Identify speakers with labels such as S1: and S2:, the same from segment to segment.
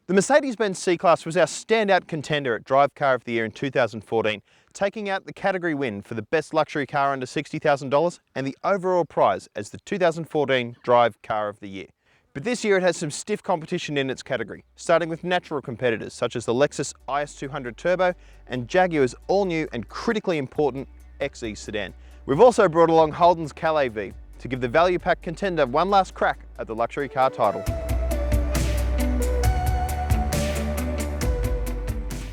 S1: The Mercedes-Benz C-Class was our standout contender at Drive Car of the Year in 2014, taking out the category win for the best luxury car under $60,000 and the overall prize as the 2014 Drive Car of the Year. But this year it has some stiff competition in its category, starting with natural competitors such as the Lexus IS200 Turbo and Jaguar's all-new and critically important XE sedan. We've also brought along Holden's Calais V to give the value pack contender one last crack at the luxury car title.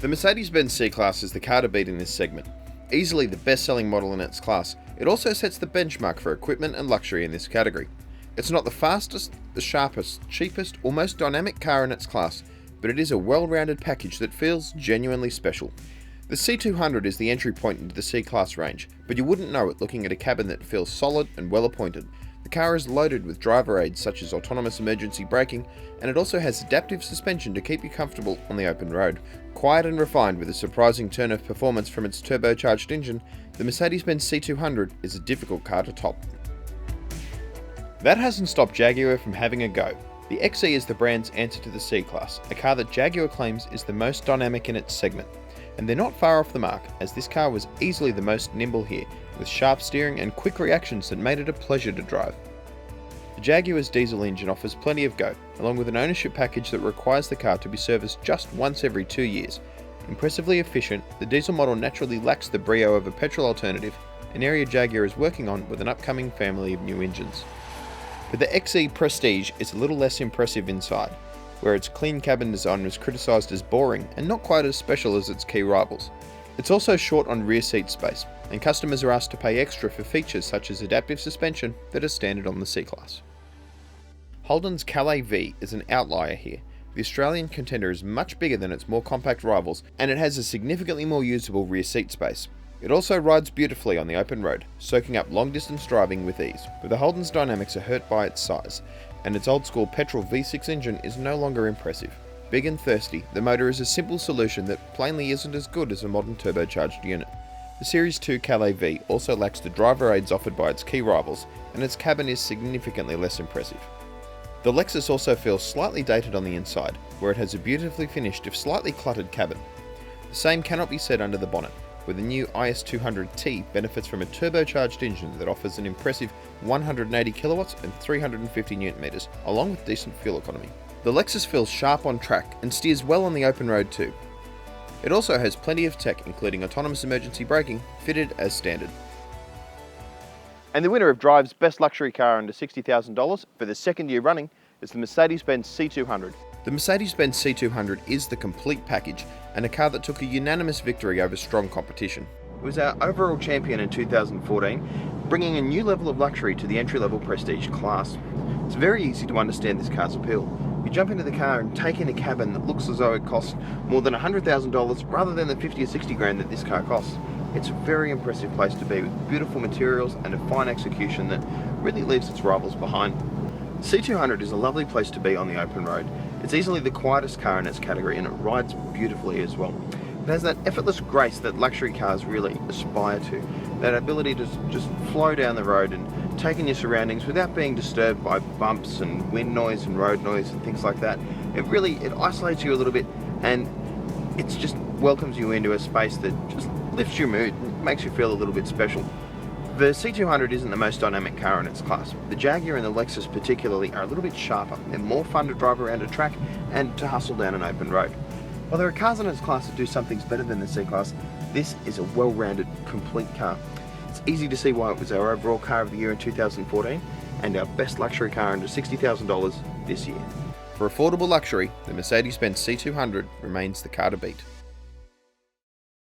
S1: The Mercedes-Benz C-Class is the car to beat in this segment. Easily the best-selling model in its class, it also sets the benchmark for equipment and luxury in this category. It's not the fastest, the sharpest, cheapest, or most dynamic car in its class, but it is a well-rounded package that feels genuinely special. The C200 is the entry point into the C-Class range, but you wouldn't know it looking at a cabin that feels solid and well appointed. The car is loaded with driver aids such as autonomous emergency braking, and it also has adaptive suspension to keep you comfortable on the open road. Quiet and refined with a surprising turn of performance from its turbocharged engine, the Mercedes-Benz C200 is a difficult car to top. That hasn't stopped Jaguar from having a go. The XE is the brand's answer to the C-Class, a car that Jaguar claims is the most dynamic in its segment. And they're not far off the mark, as this car was easily the most nimble here, with sharp steering and quick reactions that made it a pleasure to drive. The Jaguar's diesel engine offers plenty of go, along with an ownership package that requires the car to be serviced just once every 2 years. Impressively efficient, the diesel model naturally lacks the brio of a petrol alternative, an area Jaguar is working on with an upcoming family of new engines. But the XE Prestige is a little less impressive inside, where its clean cabin design was criticised as boring and not quite as special as its key rivals. It's also short on rear seat space, and customers are asked to pay extra for features such as adaptive suspension that are standard on the C-Class. Holden's Calais V is an outlier here. The Australian contender is much bigger than its more compact rivals, and it has a significantly more usable rear seat space. It also rides beautifully on the open road, soaking up long-distance driving with ease, but the Holden's dynamics are hurt by its size, and its old-school petrol V6 engine is no longer impressive. Big and thirsty, the motor is a simple solution that plainly isn't as good as a modern turbocharged unit. The Series 2 Calais V also lacks the driver aids offered by its key rivals, and its cabin is significantly less impressive. The Lexus also feels slightly dated on the inside, where it has a beautifully finished if slightly cluttered cabin. The same cannot be said under the bonnet, where the new IS200t benefits from a turbocharged engine that offers an impressive 180 kilowatts and 350 Newton meters, along with decent fuel economy. The Lexus feels sharp on track and steers well on the open road too. It also has plenty of tech, including autonomous emergency braking, fitted as standard. And the winner of Drive's best luxury car under $60,000 for the second year running is the Mercedes-Benz C200. The Mercedes-Benz C200 is the complete package and a car that took a unanimous victory over strong competition. It was our overall champion in 2014, bringing a new level of luxury to the entry-level prestige class. It's very easy to understand this car's appeal. You jump into the car and take in a cabin that looks as though it costs more than $100,000 rather than the 50 or 60 grand that this car costs. It's a very impressive place to be, with beautiful materials and a fine execution that really leaves its rivals behind. C200 is a lovely place to be on the open road. It's easily the quietest car in its category, and it rides beautifully as well. It has that effortless grace that luxury cars really aspire to, that ability to just flow down the road and take in your surroundings without being disturbed by bumps and wind noise and road noise and things like that. It isolates you a little bit, and it just welcomes you into a space that just lifts your mood and makes you feel a little bit special. The C200 isn't the most dynamic car in its class. The Jaguar and the Lexus particularly are a little bit sharper. They're more fun to drive around a track and to hustle down an open road. While there are cars in its class that do some things better than the C-Class, this is a well-rounded, complete car. It's easy to see why it was our overall car of the year in 2014 and our best luxury car under $60,000 this year. For affordable luxury, the Mercedes-Benz C200 remains the car to beat.